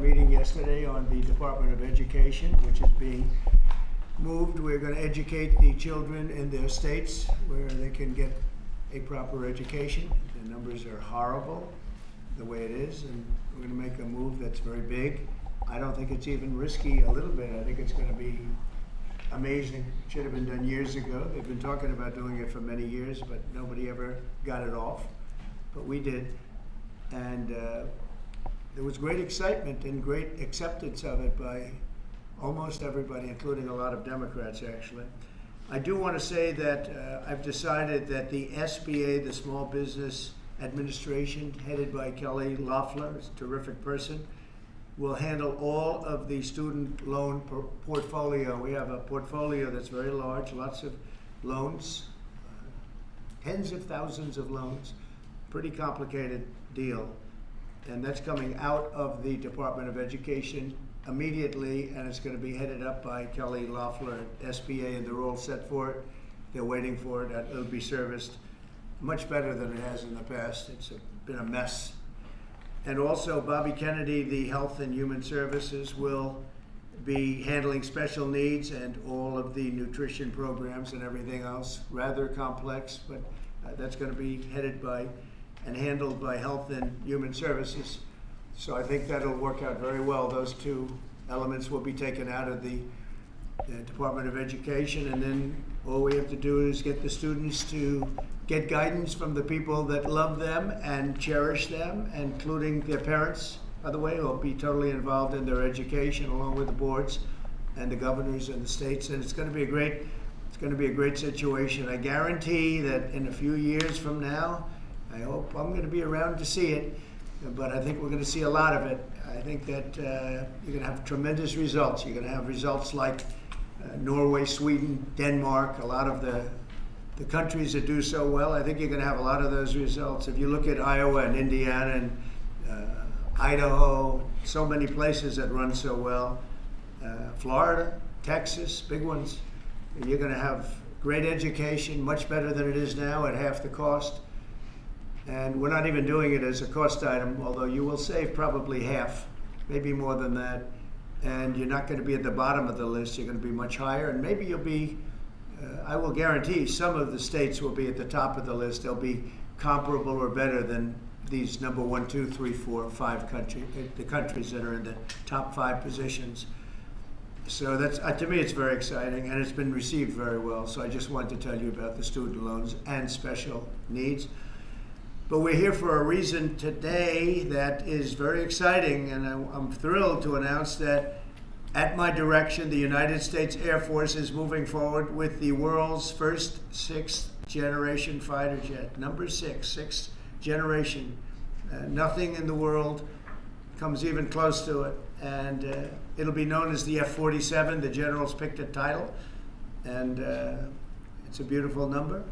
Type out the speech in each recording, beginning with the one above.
meeting yesterday on the Department of Education, which is being moved. We're going to educate the children in their states where they can get a proper education. The numbers are horrible the way it is, and we're going to make a move that's very big. I don't think it's even risky a little bit. I think it's going to be amazing. It should have been done years ago. They've been talking about doing it for many years, but nobody ever got it off. But we did. And there was great excitement and great acceptance of it by almost everybody, including a lot of Democrats, actually. I do want to say that I've decided that the SBA, the Small Business Administration, headed by Kelly Loeffler, is a terrific person, will handle all of the student loan portfolio. We have a portfolio that's very large, lots of loans, tens of thousands of loans, pretty complicated deal. And that's coming out of the Department of Education immediately, and it's going to be headed up by Kelly Loeffler at SBA, and they're all set for it. They're waiting for it. It'll be serviced much better than it has in the past. It's been a mess. And also, Bobby Kennedy, the Health and Human Services, will be handling special needs and all of the nutrition programs and everything else. Rather complex, but that's going to be headed by and handled by Health and Human Services. So I think that'll work out very well. Those two elements will be taken out of the Department of Education, and then all we have to do is get the students to get guidance from the people that love them and cherish them, including their parents, by the way, who will be totally involved in their education along with the boards and the governors and the states. And it's going to be a great situation. I guarantee that in a few years from now, I hope I'm going to be around to see it, but I think we're going to see a lot of it. I think that you're going to have tremendous results. You're going to have results like Norway, Sweden, Denmark, a lot of the countries that do so well. I think you're going to have a lot of those results. If you look at Iowa and Indiana and Idaho, so many places that run so well, Florida, Texas, big ones, you're going to have great education, much better than it is now at half the cost. And we're not even doing it as a cost item, although you will save probably half, maybe more than that. And you're not going to be at the bottom of the list. You're going to be much higher. And maybe you'll be, I will guarantee some of the states will be at the top of the list. They'll be comparable or better than these number 1, 2, 3, 4, 5 countries, the countries that are in the top 5 positions. So that's, to me, it's very exciting, and it's been received very well. So I just wanted to tell you about the student loans and special needs. But we're here for a reason today that is very exciting, and I'm thrilled to announce that at my direction, the United States Air Force is moving forward with the world's first 6th generation fighter jet. Number 6, 6th generation. Nothing in the world comes even close to it. And it'll be known as the F-47. The generals picked a title, and it's a beautiful number,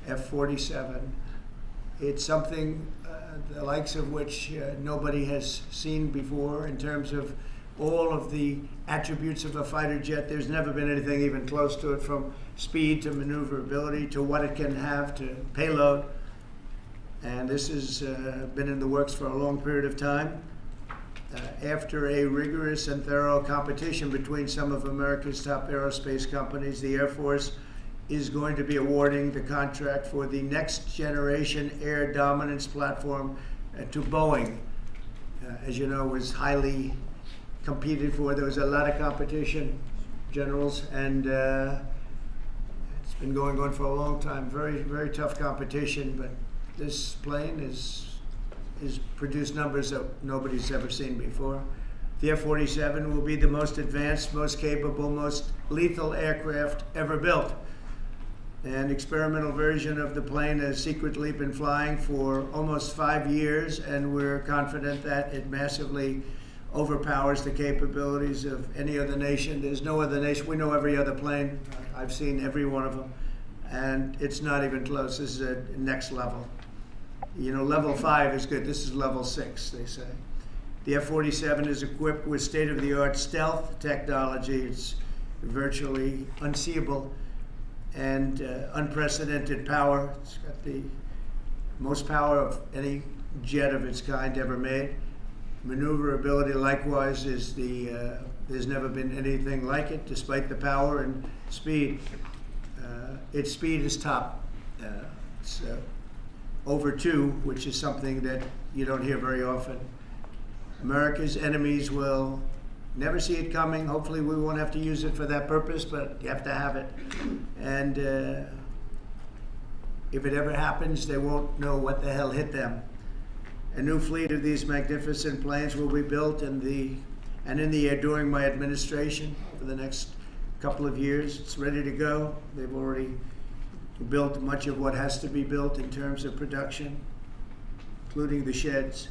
F-47. It's something the likes of which nobody has seen before in terms of all of the attributes of a fighter jet. There's never been anything even close to it, from speed to maneuverability to what it can have to payload. And this has been in the works for a long period of time. After a rigorous and thorough competition between some of America's top aerospace companies, the Air Force is going to be awarding the contract for the next generation air dominance platform to Boeing. As you know, was highly competed for. There was a lot of competition, generals, and it's been going on for a long time. Very, very tough competition, but this plane is produced numbers that nobody's ever seen before. The F-47 will be the most advanced, most capable, most lethal aircraft ever built. An experimental version of the plane has secretly been flying for almost 5 years, and we're confident that it massively overpowers the capabilities of any other nation. There's no other nation. We know every other plane. I've seen every one of them, and it's not even close. This is a next level. You know, level 5 is good. This is level 6, they say. The F-47 is equipped with state-of-the-art stealth technology. It's virtually unseeable and unprecedented power. It's got the most power of any jet of its kind ever made. Maneuverability likewise is there's never been anything like it, despite the power and speed. Its speed is top. It's over 2, which is something that you don't hear very often. America's enemies will never see it coming. Hopefully we won't have to use it for that purpose, but you have to have it. And if it ever happens, they won't know what the hell hit them. A new fleet of these magnificent planes will be built in the air during my administration over the next couple of years. It's ready to go. They've already built much of what has to be built in terms of production, including the sheds.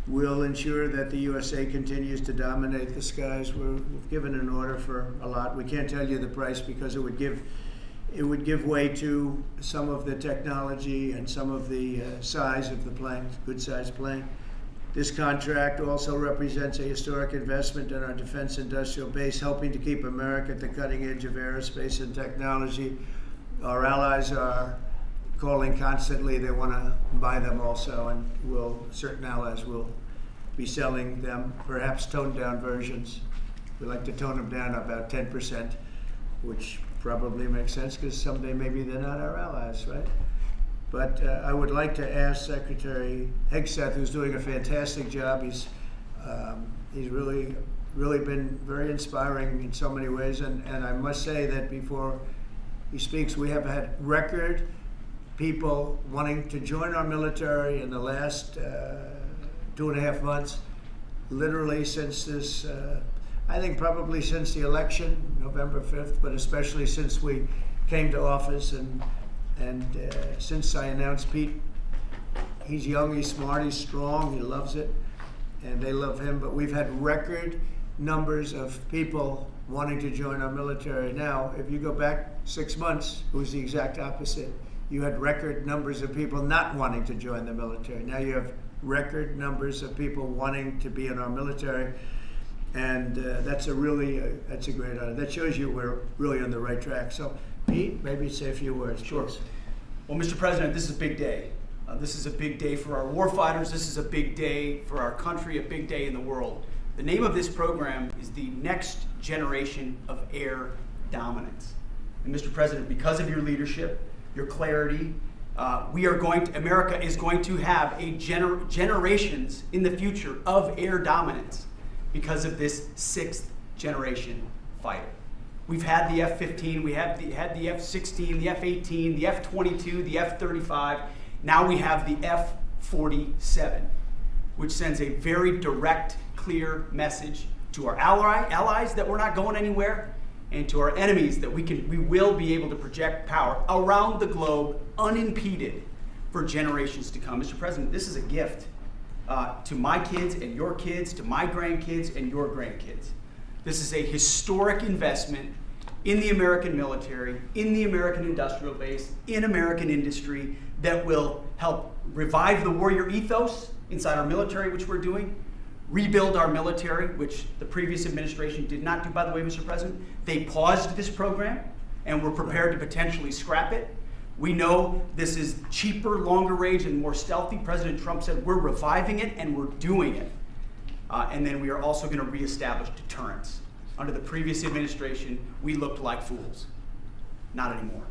We'll ensure that the USA continues to dominate the skies. We've given an order for a lot. We can't tell you the price because it would give way to some of the technology and some of the size of the plane, good sized plane. This contract also represents a historic investment in our defense industrial base, helping to keep America at the cutting edge of aerospace and technology. Our allies are calling constantly. They want to buy them also, and certain allies will be selling them, perhaps toned down versions. We like to tone them down about 10%, which probably makes sense because someday maybe they're not our allies, right? But I would like to ask Secretary Hegseth, who's doing a fantastic job. He's really been very inspiring in so many ways, and I must say that before he speaks, we have had record people wanting to join our military in the last 2.5 months, literally since this, I think probably since the election, November 5th, but especially since we came to office and since I announced Pete. He's young, he's smart, he's strong, he loves it, and they love him, but we've had record numbers of people wanting to join our military. Now, if you go back 6 months, it was the exact opposite. You had record numbers of people not wanting to join the military. Now you have record numbers of people wanting to be in our military, and that's a great honor. That shows you we're really on the right track. So, Pete, maybe say a few words. Sure. Please. Well, Mr. President, this is a big day. This is a big day for our warfighters. This is a big day for our country, a big day in the world. The name of this program is the Next Generation of Air Dominance. And Mr. President, because of your leadership, your clarity, America is going to have generations in the future of air dominance because of this 6th generation fighter. We've had the F-15, we had the F-16, the F-18, the F-22, the F-35. Now we have the F-47, which sends a very direct, clear message to our allies that we're not going anywhere, and to our enemies that we will be able to project power around the globe unimpeded for generations to come. Mr. President, this is a gift to my kids and your kids, to my grandkids and your grandkids. This is a historic investment in the American military, in the American industrial base, in American industry that will help revive the warrior ethos inside our military, which we're doing, rebuild our military, which the previous administration did not do, by the way, Mr. President. They paused this program and were prepared to potentially scrap it. We know this is cheaper, longer range, and more stealthy. President Trump said we're reviving it and we're doing it. And then we are also going to reestablish deterrence. Under the previous administration, we looked like fools. Not anymore.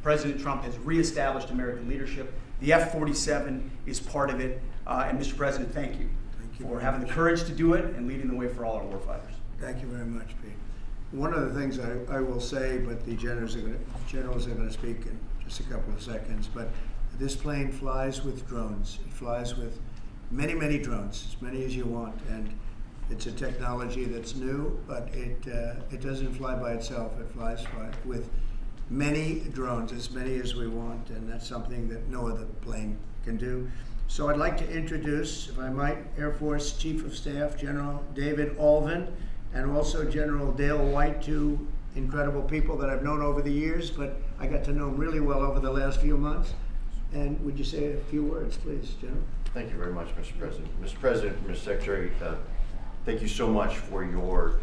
President Trump has reestablished American leadership. The F-47 is part of it. And Mr. President, thank you for having the courage to do it and leading the way for all our warfighters. Thank you very much, Pete. One of the things I will say, but the generals are going to speak in just a couple of seconds, but this plane flies with drones. It flies with many, many drones, as many as you want, and it's a technology that's new, but it doesn't fly by itself. It flies with many drones, as many as we want, and that's something that no other plane can do. So I'd like to introduce, if I might, Air Force Chief of Staff General David Alvin, and also General Dale White, two incredible people that I've known over the years, but I got to know them really well over the last few months. And would you say a few words, please, General? Thank you very much, Mr. President. Mr. President, Mr. Secretary, thank you so much for your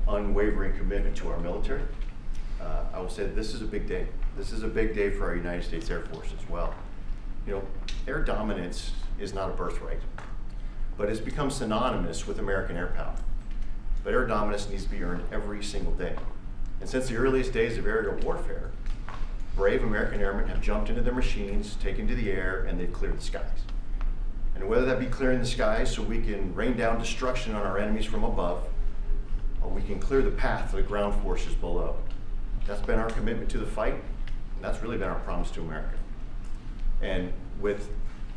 unwavering commitment to our military. I will say that this is a big day. This is a big day for our United States Air Force as well. You know, air dominance is not a birthright. but it's become synonymous with American air power. But air dominance needs to be earned every single day. And since the earliest days of aerial warfare, brave American airmen have jumped into their machines, taken to the air, and they've cleared the skies. And whether that be clearing the skies so we can rain down destruction on our enemies from above, or we can clear the path for the ground forces below. That's been our commitment to the fight, and that's really been our promise to America. And with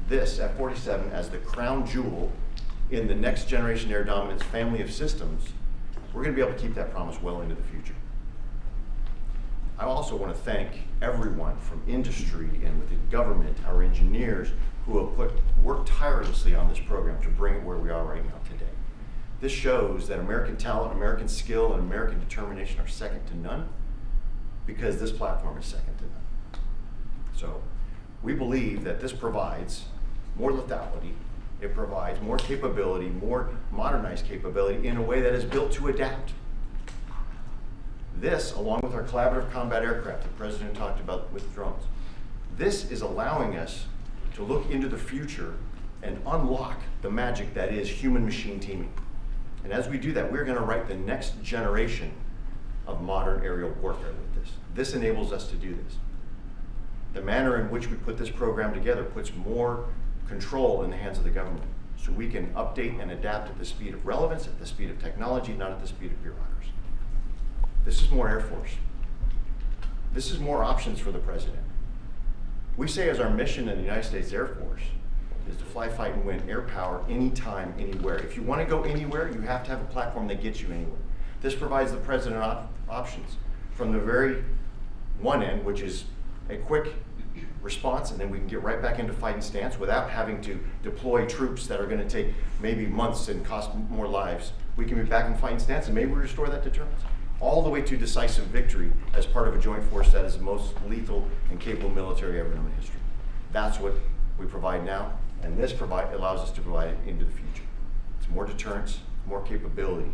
this F-47 as the crown jewel in the next generation air dominance family of systems, we're going to be able to keep that promise well into the future. I also want to thank everyone from industry and within government, our engineers, who have worked tirelessly on this program to bring it where we are right now today. This shows that American talent, American skill, and American determination are second to none, because this platform is second to none. So we believe that this provides more lethality, it provides more capability, more modernized capability in a way that is built to adapt. This, along with our collaborative combat aircraft the President talked about with drones, this is allowing us to look into the future and unlock the magic that is human-machine teaming. And as we do that, we're going to write the next generation of modern aerial warfare with this. This enables us to do this. The manner in which we put this program together puts more control in the hands of the government, so we can update and adapt at the speed of relevance, at the speed of technology, not at the speed of bureaucracy. This is more Air Force. This is more options for the President. We say as our mission in the United States Air Force is to fly, fight, and win air power anytime, anywhere. If you want to go anywhere, you have to have a platform that gets you anywhere. This provides the President options from the very one end, which is a quick response, and then we can get right back into fighting stance without having to deploy troops that are going to take maybe months and cost more lives. We can be back in fighting stance, and maybe we restore that deterrence. All the way to decisive victory as part of a joint force that is the most lethal and capable military ever known in history. That's what we provide now, and this allows us to provide it into the future. It's more deterrence, more capability.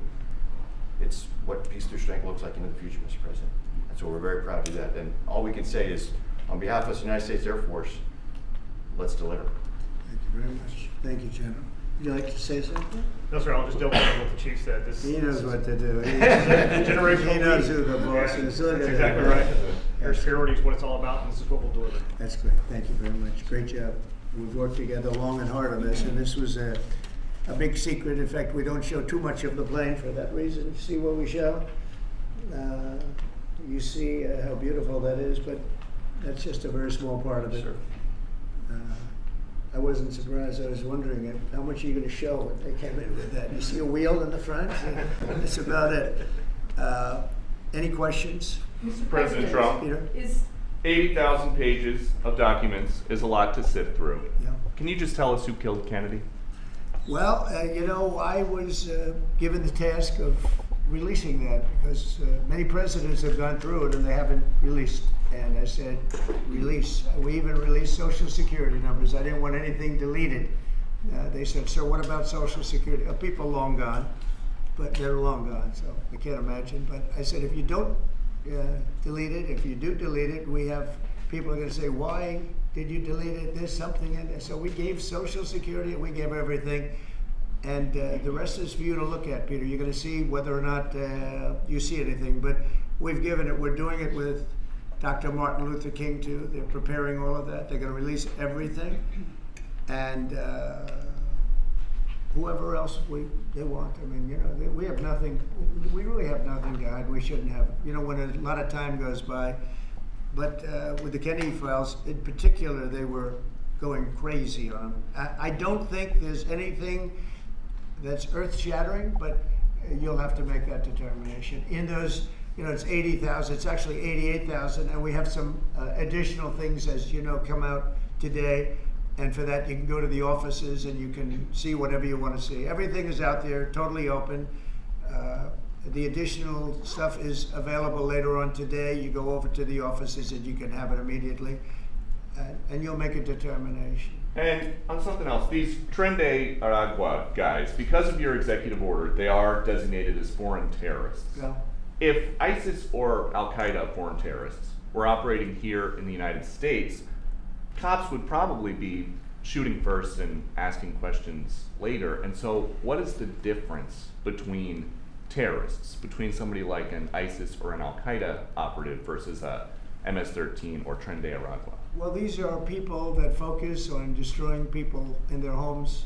It's what peace through strength looks like into the future, Mr. President. And so we're very proud to do that. And all we can say is, on behalf of the United States Air Force, let's deliver. Thank you very much. Thank you, General. Would you like to say something? No, sir, I'll just double down what the chief said. He knows what to do. Generational He knows leap. who the boss is. Look That's at exactly that. right. Air security is what it's all about, and this is what we'll deliver. That's great. Thank you very much. Great job. We've worked together long and hard on this, and this was a big secret. In fact, we don't show too much of the plane for that reason. You see what we show? You see how beautiful that is, but that's just a very small part of it. Sure. I wasn't surprised. I was wondering how much are you going to show when they came in with that. You see a wheel in the front? That's about it. Any questions? Mr. President Trump, Peter? Is 80,000 pages of documents is a lot to sift through. Yeah. Can you just tell us who killed Kennedy? Well, I was given the task of releasing that because many presidents have gone through it and they haven't released. And I said, release. We even released Social Security numbers. I didn't want anything deleted. They said, sir, what about Social Security? People long gone, but they're long gone, so I can't imagine. But I said, if you don't delete it, if you do delete it, we have people are going to say, why did you delete it? There's something in there. So we gave Social Security, we gave everything. And the rest is for you to look at, Peter. You're going to see whether or not you see anything. But we've given it. We're doing it with Dr. Martin Luther King, too. They're preparing all of that. They're going to release everything. And whoever else they want. I mean, we have nothing. We really have nothing to hide. We shouldn't have. When a lot of time goes by. But with the Kennedy files, in particular, they were going crazy on them. I don't think there's anything that's earth-shattering, but you'll have to make that determination. In those, it's 80,000. It's actually 88,000, and we have some additional things, as you know, come out today. And for that, you can go to the offices and you can see whatever you want to see. Everything is out there, totally open. The additional stuff is available later on today. You go over to the offices and you can have it immediately, and you'll make a determination. And on something else, these Tren de Aragua guys, because of your executive order, they are designated as foreign terrorists. Yeah. If ISIS or Al-Qaeda foreign terrorists were operating here in the United States, cops would probably be shooting first and asking questions later. And so what is the difference between terrorists, between somebody like an ISIS or an Al-Qaeda operative versus a MS-13 or Tren de Aragua? Well, these are people that focus on destroying people in their homes.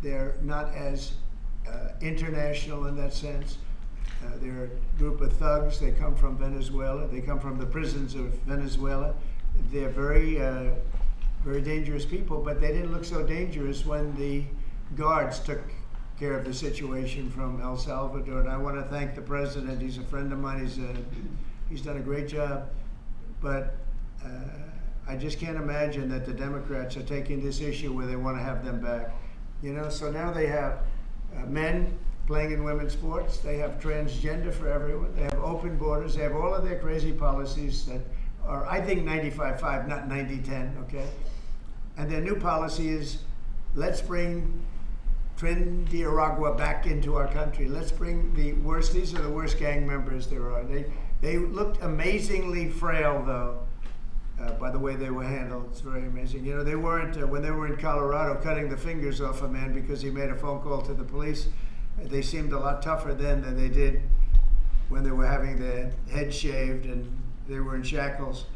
They're not as international in that sense. They're a group of thugs. They come from Venezuela. They come from the prisons of Venezuela. They're very, very dangerous people, but they didn't look so dangerous when the guards took care of the situation from El Salvador. And I want to thank the president. He's a friend of mine. He's done a great job. But I just can't imagine that the Democrats are taking this issue where they want to have them back. You know, so now they have men playing in women's sports. They have transgender for everyone. They have open borders. They have all of their crazy policies that are, I think, 95-5, not 90-10, okay? And their new policy is, let's bring Tren de Aragua back into our country. Let's bring the worst, these are the worst gang members there are. They looked amazingly frail, though, by the way they were handled. It's very amazing. You know, they weren't, when they were in Colorado cutting the fingers off a man because he made a phone call to the police, they seemed a lot tougher then than they did when they were having their heads shaved and they were in shackles.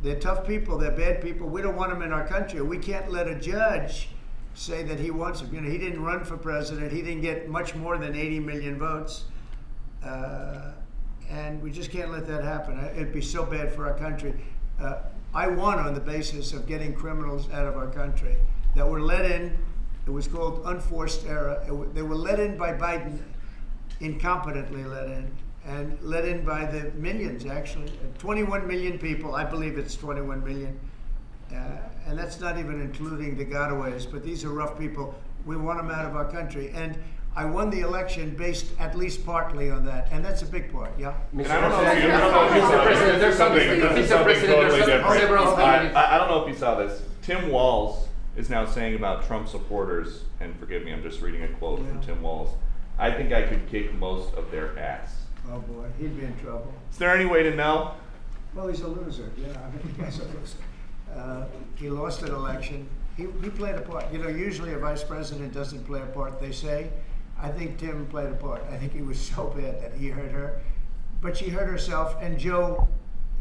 They're tough people. They're bad people. We don't want them in our country. We can't let a judge say that he wants them. You know, he didn't run for president. He didn't get much more than 80 million votes. And we just can't let that happen. It'd be so bad for our country. I won on the basis of getting criminals out of our country that were let in. It was called unforced error. They were let in by Biden, incompetently let in, and let in by the millions, actually. 21 million people, I believe it's 21 million. And that's not even including the gotaways, but these are rough people. We want them out of our country. And I won the election based at least partly on that, and that's a big part, yeah? And I don't know if you saw this. Something totally different. I don't know if you saw this. Tim Walz is now saying about Trump supporters, and forgive me, I'm just reading a quote from Tim Walz, I think I could kick most of their ass. Oh boy, he'd be in trouble. Is there any way to know? Well, he's a loser, yeah, I mean, he's a loser. He lost an election. He played a part. You know, usually a vice president doesn't play a part, they say. I think Tim played a part. I think he was so bad that he hurt her. But she hurt herself, and Joe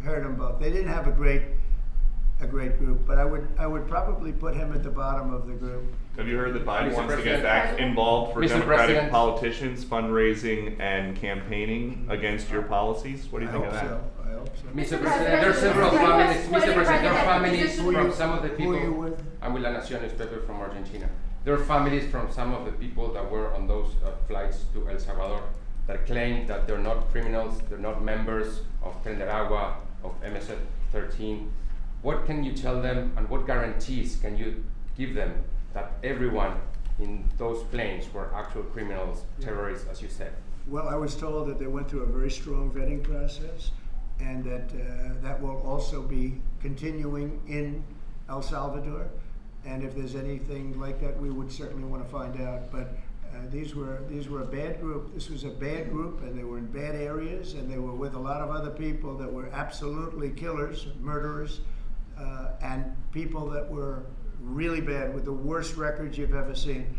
hurt them both. They didn't have a great group, but I would probably put him at the bottom of the group. Have you heard that Biden Mr. wants to get President. back involved for Mr. Democratic President. politicians, fundraising and campaigning against your policies? What do you think of that? I hope so. Mr. President, there are several families. Mr. President, there are families Who from you- some of the who are you people. with? I'm with La Nación newspaper from Argentina. There are families from some of the people that were on those flights to El Salvador that claim that they're not criminals, they're not members of Tren de Aragua, of MS-13. What can you tell them, and what guarantees can you give them that everyone in those planes were actual criminals, terrorists, as you said? Well, I was told that they went through a very strong vetting process, and that that will also be continuing in El Salvador. And if there's anything like that, we would certainly want to find out. But these were a bad group. This was a bad group, and they were in bad areas, and they were with a lot of other people that were absolutely killers, murderers, and people that were really bad with the worst records you've ever seen.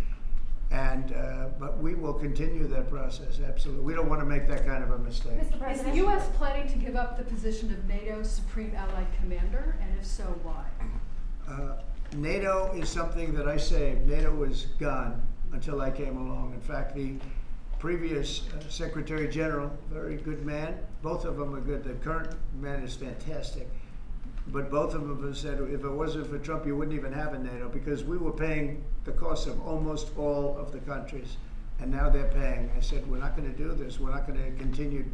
And but we will continue that process, absolutely. We don't want to make that kind of a mistake. Mr. Is President, the U.S. planning to give up the position of NATO's Supreme Allied Commander, and if so, why? NATO is something that I saved. NATO was gone until I came along. In fact, the previous Secretary General, very good man, both of them are good. The current man is fantastic. But both of them have said, if it wasn't for Trump, you wouldn't even have a NATO, because we were paying the cost of almost all of the countries. And now they're paying. I said, we're not going to do this. We're not going to continue.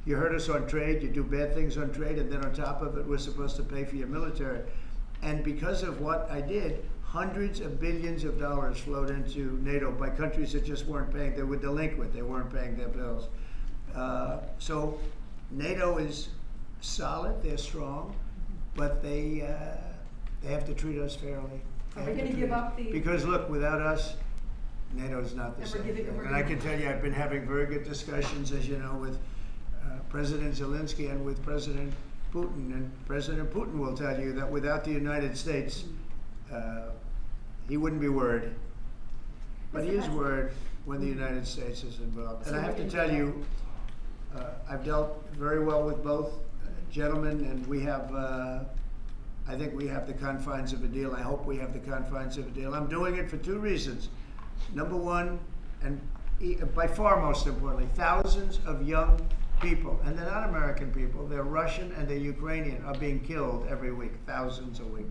You hurt us on trade. You do bad things on trade. And then on top of it, we're supposed to pay for your military. And because of what I did, hundreds of billions of dollars flowed into NATO by countries that just weren't paying. They were delinquent. They weren't paying their bills. So NATO is solid. They're strong. But they have to treat us fairly. Are we going to give up the? Because look, without us, NATO's not the And we're same. giving- we're And I giving- can tell you, I've been having very good discussions, as you know, with President Zelensky and with President Putin. And President Putin will tell you that without the United States, he wouldn't be worried. But he is worried when the United States is involved. And I have to tell you, I've dealt very well with both gentlemen, and we have, I think we have the confines of a deal. I hope we have the confines of a deal. I'm doing it for two reasons. Number one, and by far most importantly, thousands of young people, and they're not American people, they're Russian and they're Ukrainian, are being killed every week, thousands a week.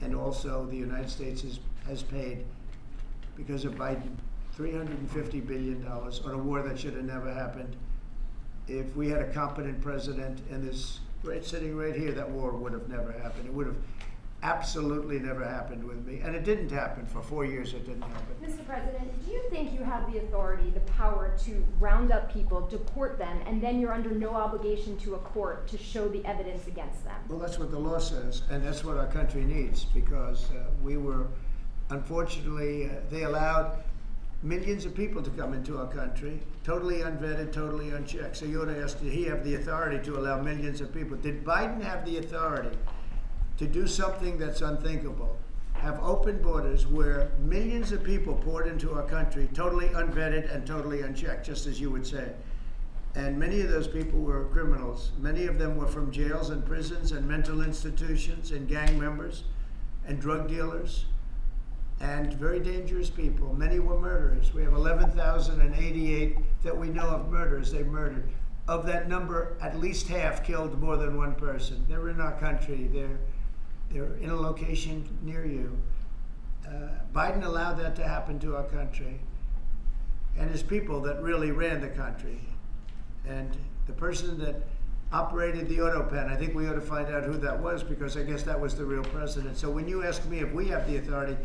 And also the United States has paid, because of Biden, $350 billion on a war that should have never happened. If we had a competent president and this sitting right here, that war would have never happened. It would have absolutely never happened with me. And it didn't happen. For 4 years it didn't happen. Mr. President, do you think you have the authority, the power to round up people, deport them, and then you're under no obligation to a court to show the evidence against them? Well, that's what the law says, and that's what our country needs, because we were, unfortunately, they allowed millions of people to come into our country, totally unvetted, totally unchecked. So you ought to ask, did he have the authority to allow millions of people? Did Biden have the authority to do something that's unthinkable? Have open borders where millions of people poured into our country, totally unvetted and totally unchecked, just as you would say. And many of those people were criminals. Many of them were from jails and prisons and mental institutions and gang members and drug dealers and very dangerous people. Many were murderers. We have 11,088 that we know of murderers they murdered. Of that number, at least half killed more than one person. They're in our country. They're in a location near you. Biden allowed that to happen to our country. And his people that really ran the country. And the person that operated the auto pen, I think we ought to find out who that was, because I guess that was the real president. So when you ask me if we have the authority,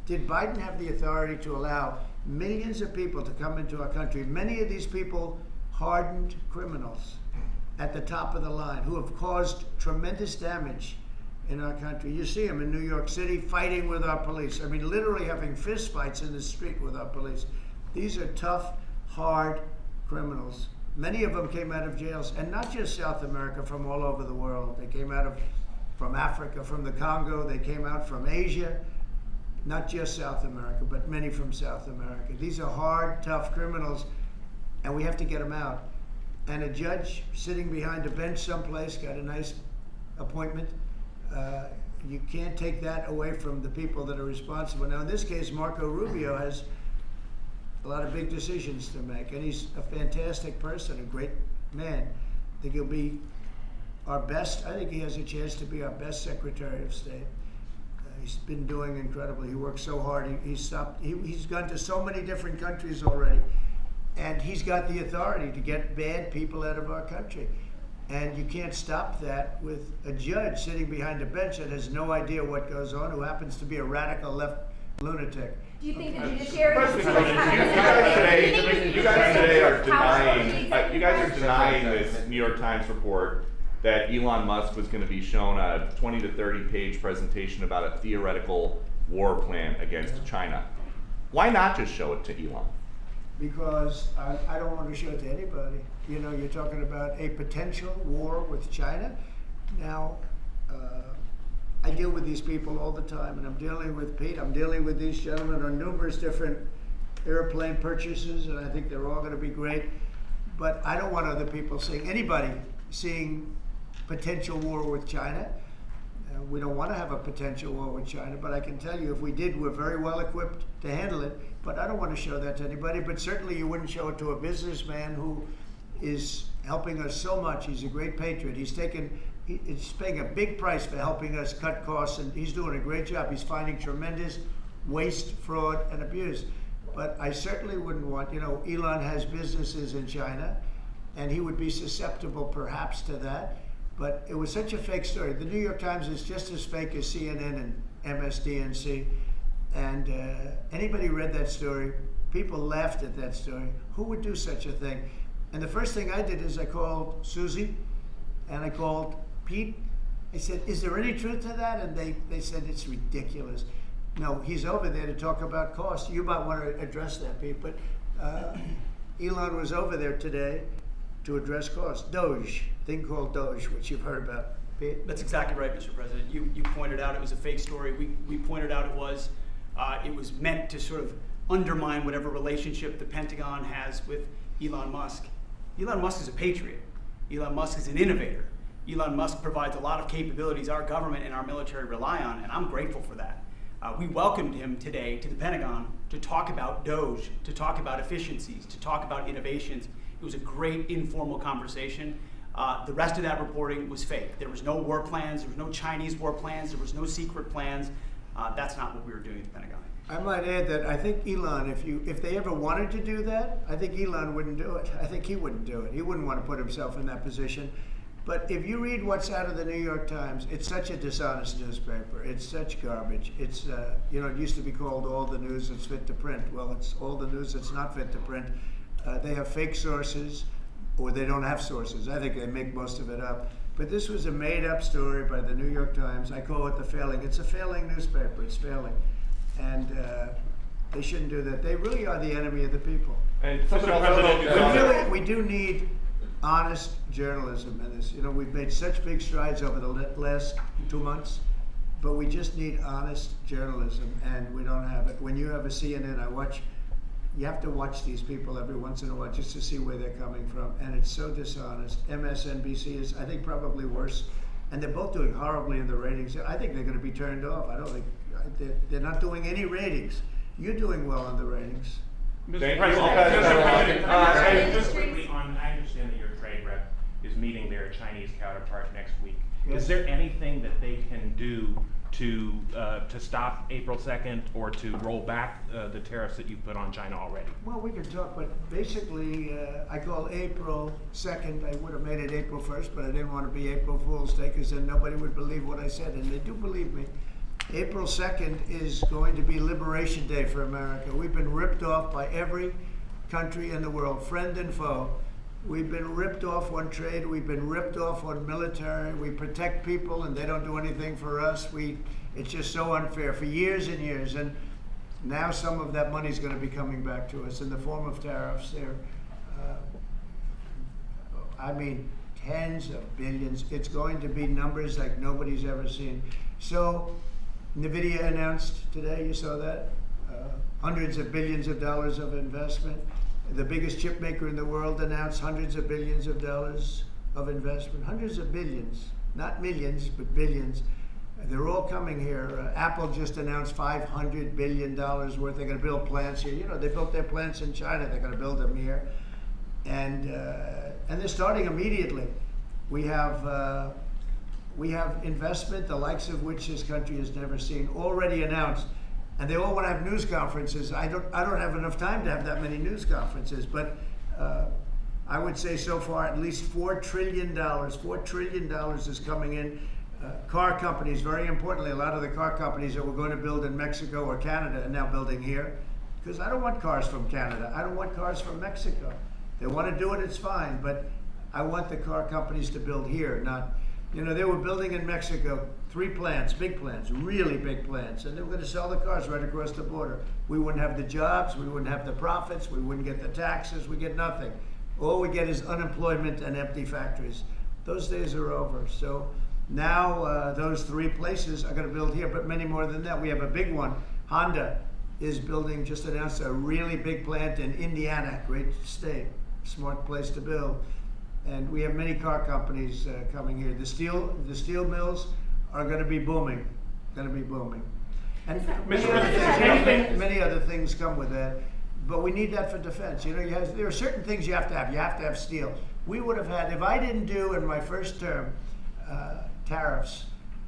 did Biden have the authority to allow millions of people to come into our country? Many of these people, hardened criminals at the top of the line who have caused tremendous damage in our country. You see them in New York City fighting with our police. I mean, literally having fist fights in the street with our police. These are tough, hard criminals. Many of them came out of jails, and not just South America, from all over the world. They came out from Africa, from the Congo. They came out from Asia. Not just South America, but many from South America. These are hard, tough criminals, and we have to get them out. And a judge sitting behind a bench someplace got a nice appointment. You can't take that away from the people that are responsible. Now, in this case, Marco Rubio has a lot of big decisions to make, and he's a fantastic person, a great man. I think he'll be our best. I think he has a chance to be our best Secretary of State. He's been doing incredibly. He works so hard. He's gone to so many different countries already, and he's got the authority to get bad people out of our country. And you can't stop that with a judge sitting behind a bench that has no idea what goes on, who happens to be a radical left lunatic. Do you think the judiciary is You guys today are denying this New York Times report that Elon Musk was going to be shown a 20 to 30 page presentation about a theoretical war plan against China. Why not just show it to Elon? Because I don't want to show it to anybody. You know, you're talking about a potential war with China. Now, I deal with these people all the time, and I'm dealing with Pete, I'm dealing with these gentlemen on numerous different airplane purchases, and I think they're all going to be great. But I don't want other people anybody seeing potential war with China. We don't want to have a potential war with China, but I can tell you if we did, we're very well equipped to handle it. But I don't want to show that to anybody, but certainly you wouldn't show it to a businessman who is helping us so much. He's a great patriot. He's paying a big price for helping us cut costs, and he's doing a great job. He's finding tremendous waste, fraud, and abuse. But I certainly wouldn't want, Elon has businesses in China, and he would be susceptible perhaps to that. But it was such a fake story. The New York Times is just as fake as CNN and MSDNC. And anybody read that story, people laughed at that story. Who would do such a thing? And the first thing I did is I called Susie and I called Pete. I said, is there any truth to that? And they said, it's ridiculous. No, he's over there to talk about cost. You might want to address that, Pete. But Elon was over there today to address costs. Doge, thing called Doge, which you've heard about. Pete? That's exactly right, Mr. President. You pointed out it was a fake story. We pointed out it was. It was meant to sort of undermine whatever relationship the Pentagon has with Elon Musk. Elon Musk is a patriot. Elon Musk is an innovator. Elon Musk provides a lot of capabilities our government and our military rely on, and I'm grateful for that. We welcomed him today to the Pentagon to talk about DOGE, to talk about efficiencies, to talk about innovations. It was a great informal conversation. The rest of that reporting was fake. There was no war plans, there was no Chinese war plans, there was no secret plans. That's not what we were doing at the Pentagon. I might add that I think Elon, if they ever wanted to do that, I think Elon wouldn't do it. I think he wouldn't do it. He wouldn't want to put himself in that position. But if you read what's out of the New York Times, it's such a dishonest newspaper. It's such garbage. It's, it used to be called all the news that's fit to print. Well, it's all the news that's not fit to print. They have fake sources, or they don't have sources. I think they make most of it up. But this was a made-up story by the New York Times. I call it the failing. It's a failing newspaper. It's failing. And they shouldn't do that. They really are the enemy of the people. And Mr. President, We do need honest journalism in this. We've made such big strides over the last 2 months, but we just need honest journalism, and we don't have it. When you have a CNN, you have to watch these people every once in a while just to see where they're coming from, and it's so dishonest. MSNBC is, I think, probably worse, and they're both doing horribly in the ratings. I think they're going to be turned off. I don't think they're not doing any ratings. You're doing well on the ratings. Thank you. Just quickly on, I understand that your trade rep is meeting their Chinese counterpart next week. Yes. Is there anything that they can do to stop April 2nd or to roll back the tariffs that you've put on China already? Well, we could talk, but basically, I call April 2nd. I would have made it April 1st, but I didn't want to be April Fool's Day because then nobody would believe what I said, and they do believe me. April 2nd is going to be Liberation Day for America. We've been ripped off by every country in the world, friend and foe. We've been ripped off on trade. We've been ripped off on military. We protect people and they don't do anything for us. It's just so unfair for years and years. And now some of that money is going to be coming back to us in the form of tariffs. Tens of billions. It's going to be numbers like nobody's ever seen. So NVIDIA announced today, you saw that, hundreds of billions of dollars of investment. The biggest chip maker in the world announced hundreds of billions of dollars of investment. Hundreds of billions, not millions, but billions. They're all coming here. Apple just announced $500 billion worth. They're going to build plants here. They built their plants in China. They're going to build them here. And they're starting immediately. We have investment, the likes of which this country has never seen, already announced. And they all want to have news conferences. I don't have enough time to have that many news conferences, but I would say so far at least $4 trillion. $4 trillion is coming in. Car companies, very importantly, a lot of the car companies that were going to build in Mexico or Canada are now building here. Because I don't want cars from Canada. I don't want cars from Mexico. They want to do it, it's fine, but I want the car companies to build here, not... they were building in Mexico 3 plants, big plants, really big plants, and they were going to sell the cars right across the border. We wouldn't have the jobs, we wouldn't have the profits, we wouldn't get the taxes, we get nothing. All we get is unemployment and empty factories. Those days are over. So now those 3 places are going to build here, but many more than that. We have a big one. Honda is building, just announced a really big plant in Indiana, great state, smart place to build. And we have many car companies coming here. The steel mills are going to be booming, And many other things come with that. But we need that for defense. There are certain things you have to have. You have to have steel. We would have had, if I didn't do in my first term tariffs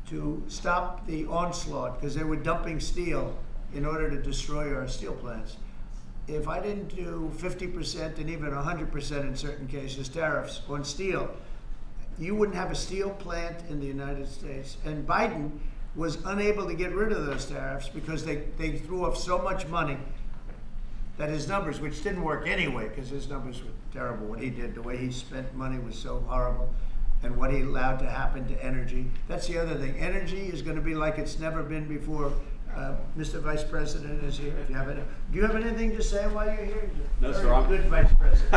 to stop the onslaught, because they were dumping steel in order to destroy our steel plants. If I didn't do 50% and even 100% in certain cases tariffs on steel, you wouldn't have a steel plant in the United States. And Biden was unable to get rid of those tariffs because they threw off so much money that his numbers, which didn't work anyway, because his numbers were terrible, what he did, the way he spent money was so horrible, and what he allowed to happen to energy. That's the other thing. Energy is going to be like it's never been before. Mr. Vice President is here. Do you have anything to say while you're here? No, sir. I'm good Vice President.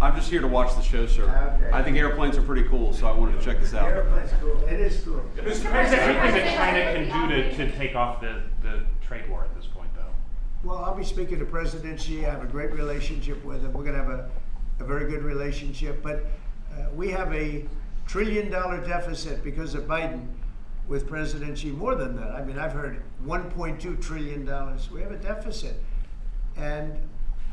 I'm just here to watch the show, sir. Okay. I think airplanes are pretty cool, so I wanted to check this out. Airplane's cool. It is cool. Mr. President, anything that China can do to take off the trade war at this point, though. Well, I'll be speaking to President Xi. I have a great relationship with him. We're going to have a very good relationship. But we have a $1 trillion deficit because of Biden with President Xi. More than that. I mean, I've heard $1.2 trillion. We have a deficit. And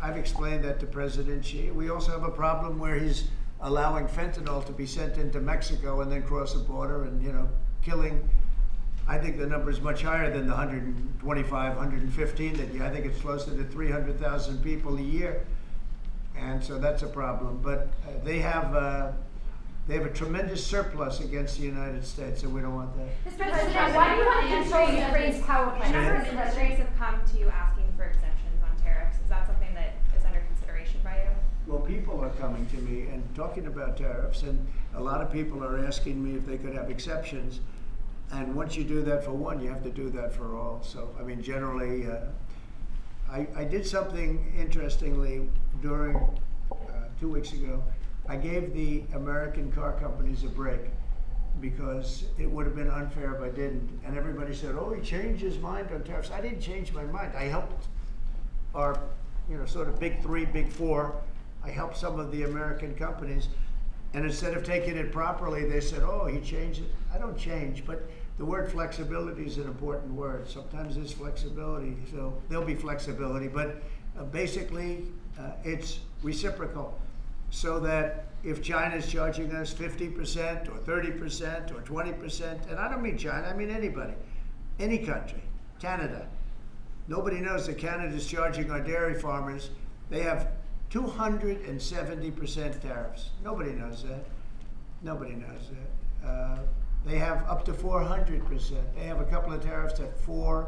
I've explained that to President Xi. We also have a problem where he's allowing fentanyl to be sent into Mexico and then cross the border and, killing. I think the number is much higher than the 125, 115 that I think it's closer to 300,000 people a year. And so that's a problem. But they have a tremendous surplus against the United States, and we don't want that. Mr. President, why do you want to control Ukraine's power A number of plant? industries have come to you asking for exemptions on tariffs. Is that something that is under consideration by you? Well, people are coming to me and talking about tariffs, and a lot of people are asking me if they could have exceptions. And once you do that for one, you have to do that for all. So, I mean, generally, I did something interestingly during 2 weeks ago. I gave the American car companies a break because it would have been unfair if I didn't. And everybody said, oh, he changed his mind on tariffs. I didn't change my mind. I helped our, sort of big three, big four. I helped some of the American companies. And instead of taking it properly, they said, oh, he changed it. I don't change, but the word flexibility is an important word. Sometimes there's flexibility, so there'll be flexibility, but basically it's reciprocal. So that if China's charging us 50% or 30% or 20%, and I don't mean China, I mean anybody, any country, Canada. Nobody knows that Canada's charging our dairy farmers. They have 270% tariffs. Nobody knows that. Nobody knows that. They have up to 400%. They have a couple of tariffs at 400%.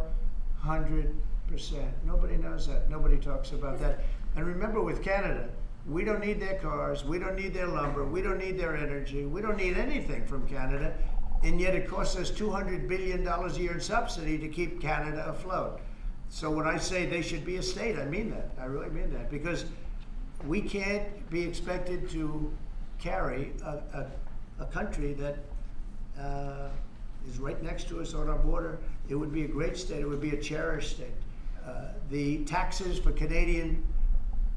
Nobody knows that. Nobody talks about that. And remember, with Canada, we don't need their cars, we don't need their lumber, we don't need their energy, we don't need anything from Canada, and yet it costs us $200 billion a year in subsidy to keep Canada afloat. So when I say they should be a state, I mean that. I really mean that, because we can't be expected to carry a country that is right next to us on our border. It would be a great state. It would be a cherished state. The taxes for Canadian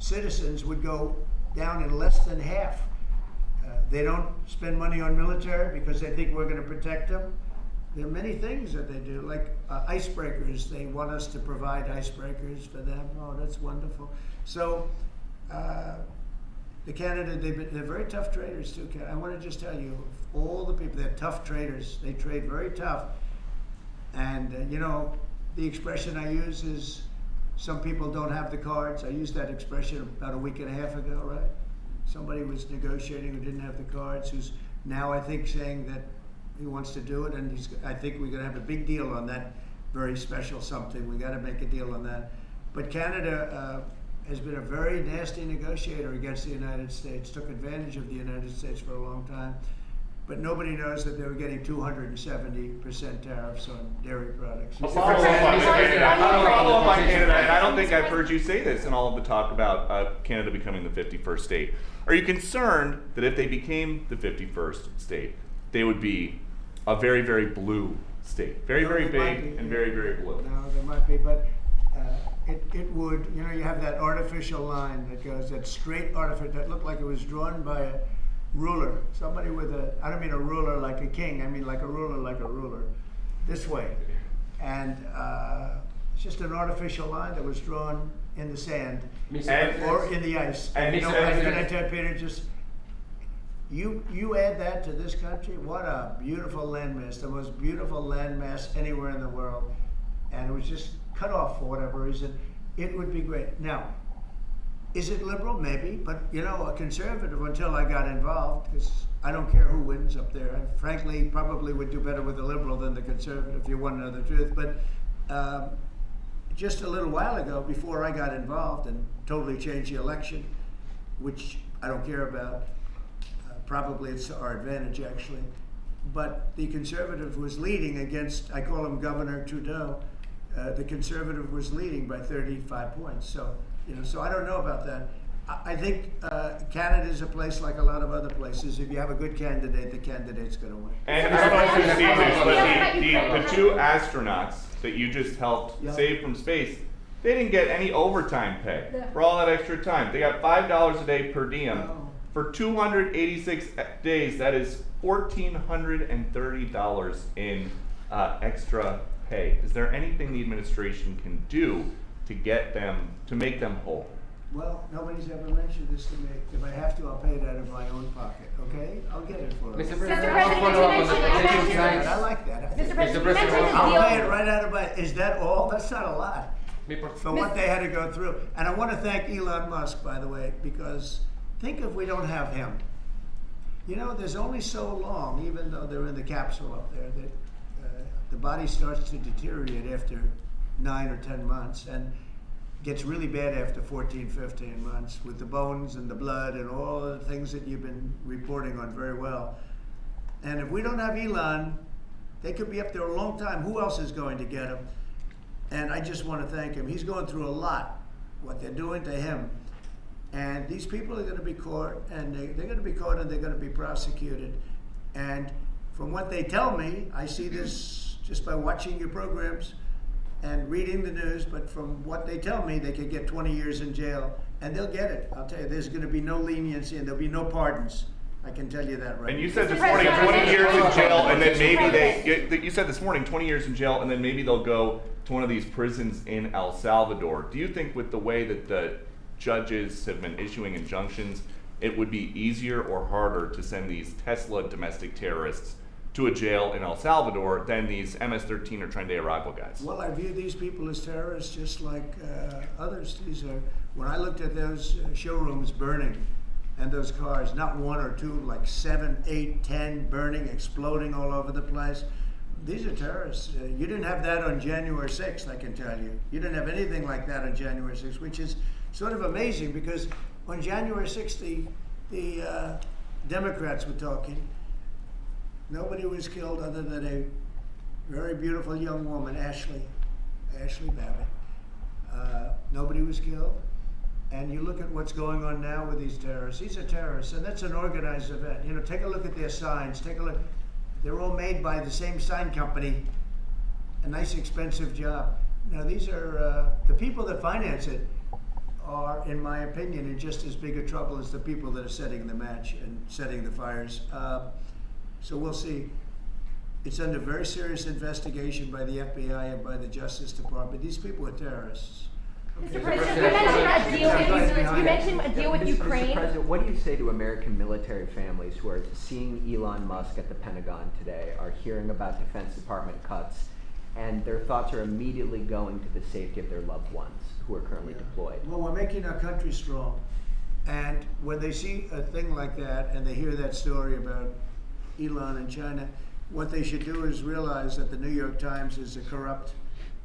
citizens would go down in less than half. They don't spend money on military because they think we're going to protect them. There are many things that they do, like icebreakers. They want us to provide icebreakers for them. Oh, that's wonderful. So the Canada, they're very tough traders too. I want to just tell you, all the people, they're tough traders. They trade very tough. And the expression I use is, some people don't have the cards. I used that expression about a week and a half ago, right? Somebody was negotiating who didn't have the cards, who's now, I think, saying that he wants to do it, and I think we're going to have a big deal on that very special something. We got to make a deal on that. But Canada has been a very nasty negotiator against the United States, took advantage of the United States for a long time. But nobody knows that they were getting 270% tariffs on dairy products. Follow up on Canada, and I don't think I've heard you say this in all of the talk about Canada becoming the 51st state. Are you concerned that if they became the 51st state, they would be a very, very blue state? Very, very big and very, very blue. No, there might be, but it would, you have that artificial line that goes, that straight artificial, that looked like it was drawn by a ruler. Somebody with I don't mean a ruler like a king, I mean like a ruler, this way. And it's just an artificial line that was drawn in the sand or in the ice. And can I tell Peter, just, you add that to this country, what a beautiful landmass, the most beautiful landmass anywhere in the world. And it was just cut off for whatever reason. It would be great. Now, is it liberal? Maybe, but a conservative until I got involved, because I don't care who wins up there. I frankly probably would do better with the liberal than the conservative, if you want to know the truth. But just a little while ago, before I got involved and totally changed the election, which I don't care about, probably it's to our advantage actually, but the conservative was leading against, I call him Governor Trudeau, the conservative was leading by 35 points. So, so I don't know about that. I think Canada's a place like a lot of other places. If you have a good candidate, the candidate's going to win. And I don't know if you've seen this, but the two astronauts that you just helped save from space, they didn't get any overtime pay for all that extra time. They got $5 a day per diem. For 286 days, that is $1,430 in extra pay. Is there anything the administration can do to make them whole? Well, nobody's ever mentioned this to me. If I have to, I'll pay it out of my own pocket, okay? I'll get it for them. Mr. Mr. President, I like that. Mr. President, you President, mentioned the I'll deal. pay it right out of my, is that all? That's not a lot for what they had to go through. And I want to thank Elon Musk, by the way, because think if we don't have him. You know, there's only so long, even though they're in the capsule up there, that the body starts to deteriorate after 9 or 10 months and gets really bad after 14, 15 months with the bones and the blood and all the things that you've been reporting on very well. And if we don't have Elon, they could be up there a long time. Who else is going to get him? And I just want to thank him. He's going through a lot, what they're doing to him. And these people are going to be caught, and they're going to be caught, and they're going to be prosecuted. And from what they tell me, I see this just by watching your programs and reading the news, but from what they tell me, they could get 20 years in jail, and they'll get it. I'll tell you, there's going to be no leniency, and there'll be no pardons. I can tell you that right And you now. said this morning 20 years in jail, and then maybe you said this morning 20 years in jail, and then maybe they'll go to one of these prisons in El Salvador. Do you think with the way that the judges have been issuing injunctions, it would be easier or harder to send these Tesla domestic terrorists to a jail in El Salvador than these MS-13 or Tren de Aragua guys? Well, I view these people as terrorists just like others. These are, when I looked at those showrooms burning and those cars, not one or two, like 7, 8, 10 burning, exploding all over the place. These are terrorists. You didn't have that on January 6th, I can tell you. You didn't have anything like that on January 6th, which is sort of amazing because on January 6th, the Democrats were talking. Nobody was killed other than a very beautiful young woman, Ashley Babbitt. Nobody was killed. And you look at what's going on now with these terrorists. These are terrorists, and that's an organized event. You know, take a look at their signs. Take a look. They're all made by the same sign company. A nice, expensive job. Now, these are the people that finance it are, in my opinion, in just as big a trouble as the people that are setting the match and setting the fires. So we'll see. It's under very serious investigation by the FBI and by the Justice Department. These people are terrorists. Mr. President, you mentioned a deal with Ukraine. Mr. President, what do you say to American military families who are seeing Elon Musk at the Pentagon today, are hearing about Defense Department cuts, and their thoughts are immediately going to the safety of their loved ones who are currently deployed? Well, we're making our country strong. And when they see a thing like that and they hear that story about Elon and China, what they should do is realize that the New York Times is a corrupt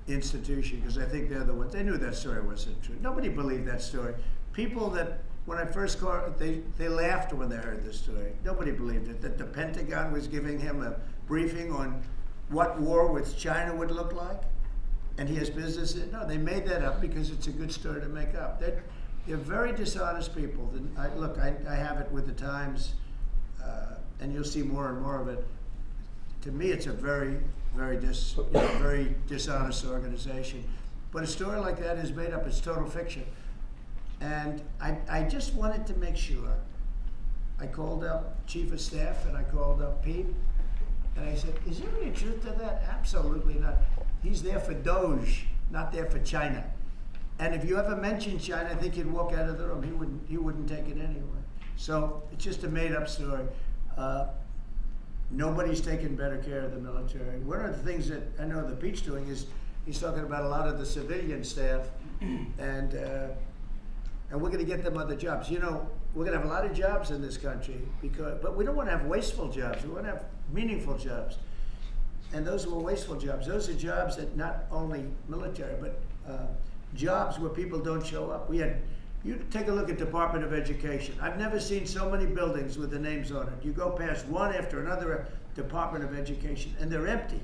institution, because I think they're the ones. They knew that story wasn't true. Nobody believed that story. People that, when I first called, they laughed when they heard the story. Nobody believed it, that the Pentagon was giving him a briefing on what war with China would look like, and he has business in. No, they made that up because it's a good story to make up. They're very dishonest people. I have it with the Times, and you'll see more and more of it. To me, it's a very dishonest organization. But a story like that is made up. It's total fiction. And I just wanted to make sure. I called up Chief of Staff and I called up Pete, and I said, is there any truth to that? Absolutely not. He's there for Doge, not there for China. And if you ever mentioned China, I think he'd walk out of the room. He wouldn't take it anyway. So it's just a made up story. Nobody's taken better care of the military. One of the things that I know that Pete's doing is he's talking about a lot of the civilian staff, and we're going to get them other jobs. You know, we're going to have a lot of jobs in this country, but we don't want to have wasteful jobs. We want to have meaningful jobs. And those were wasteful jobs. Those are jobs that not only military, but jobs where people don't show up. You take a look at Department of Education. I've never seen so many buildings with the names on it. You go past one after another Department of Education, and they're empty.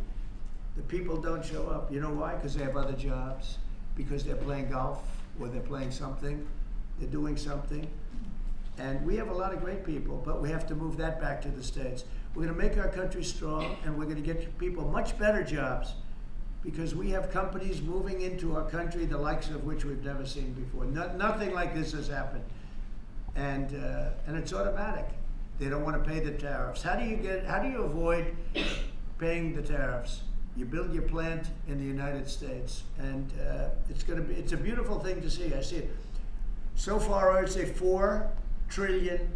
The people don't show up. You know why? Because they have other jobs, because they're playing golf, or they're playing something, They're doing something. And we have a lot of great people, but we have to move that back to the States. We're going to make our country strong, and we're going to get people much better jobs, because we have companies moving into our country, the likes of which we've never seen before. Nothing like this has happened. And it's automatic. They don't want to pay the tariffs. How do you avoid paying the tariffs? You build your plant in the United States, and it's a beautiful thing to see. I see it. So far, I would say $4 trillion.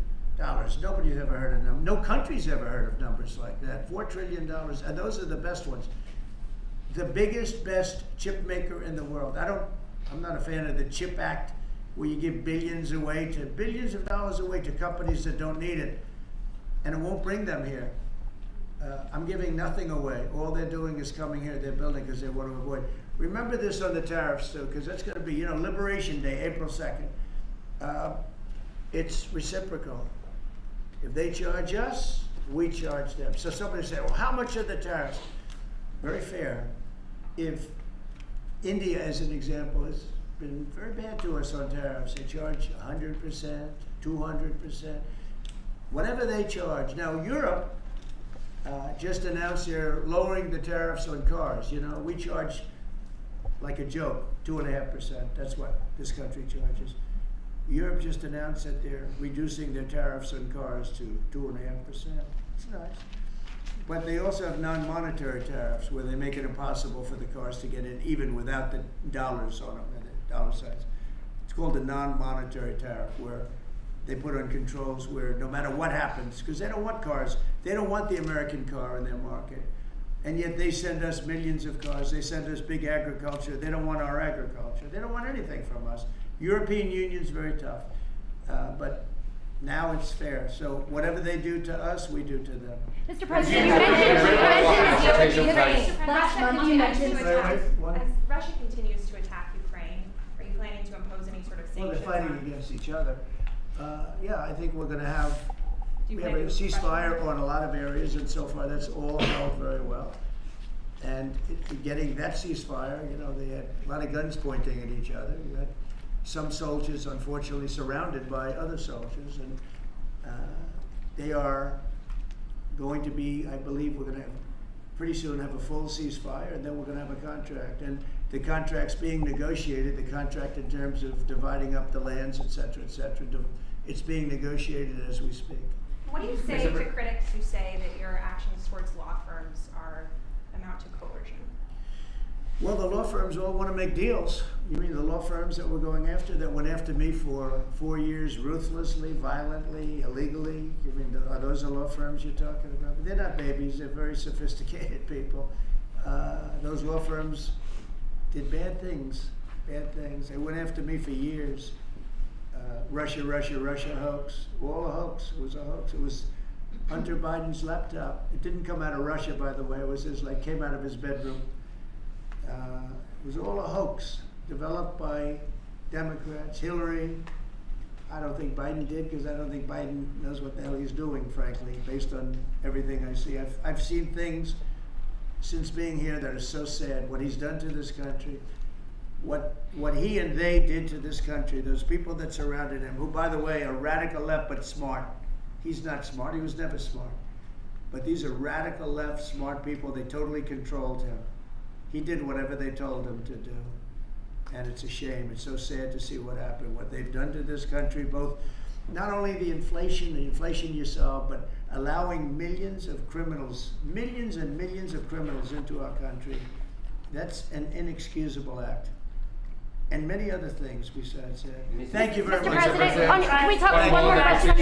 Nobody's ever heard of them. No country's ever heard of numbers like that. $4 trillion, and those are the best ones. The biggest, best chip maker in the world. I'm not a fan of the CHIP Act, where you give billions of dollars away to companies that don't need it, and it won't bring them here. I'm giving nothing away. All they're doing is coming here. They're building because they want to avoid. Remember this on the tariffs too, because that's going to be, Liberation Day, April 2nd. It's reciprocal. If they charge us, we charge them. So somebody say, well, how much are the tariffs? Very fair. If India, as an example, has been very bad to us on tariffs, they charge 100%, 200%, whatever they charge. Now, Europe just announced they're lowering the tariffs on cars. We charge like a joke, 2.5%. That's what this country charges. Europe just announced that they're reducing their tariffs on cars to 2.5%. It's nice. But they also have non-monetary tariffs, where they make it impossible for the cars to get in, even without the dollars on them, the dollar signs. It's called a non-monetary tariff, where they put on controls where no matter what happens, because they don't want cars, they don't want the American car in their market. And yet they send us millions of cars, they send us big agriculture, they don't want our agriculture, they don't want anything from us. European Union's very tough, but now it's fair. So whatever they do to us, we do to them. Mr. President, you mentioned Last month you mentioned as Russia continues to attack Ukraine, are you planning to impose any sort of Well, sanctions? they're fighting against each other. Yeah, I think we're going to have, Do you we have plan a to ceasefire on a lot of areas, and so far that's all held very well. And getting that ceasefire, they had a lot of guns pointing at each other. You had some soldiers, unfortunately, surrounded by other soldiers, and they are going to be, I believe we're going to have, pretty soon have a full ceasefire, and then we're going to have a contract. And the contract's being negotiated, the contract in terms of dividing up the lands, et cetera, it's being negotiated as we speak. What do you say to critics who say that your actions towards law firms amount to coercion? Well, the law firms all want to make deals. You mean the law firms that we're going after, that went after me for 4 years, ruthlessly, violently, illegally? You mean, are those the law firms you're talking about? They're not babies, they're very sophisticated people. Those law firms did bad things. They went after me for years. Russia hoax, all a hoax. It was a hoax. It was Hunter Biden's laptop. It didn't come out of Russia, by the way. It was came out of his bedroom. It was all a hoax, developed by Democrats. Hillary, I don't think Biden did, because I don't think Biden knows what the hell he's doing, frankly, based on everything I see. I've seen things since being here that are so sad. What he's done to this country, what he and they did to this country, those people that surrounded him, who, by the way, are radical left but smart. He's not smart. He was never smart. But these are radical left, smart people. They totally controlled him. He did whatever they told him to do. And it's a shame. It's so sad to see what happened, what they've done to this country, both not only the inflation you saw, but allowing millions and millions of criminals into our country. That's an inexcusable act. And many other things besides that. Thank you very Mr. much. President, can we talk one more question?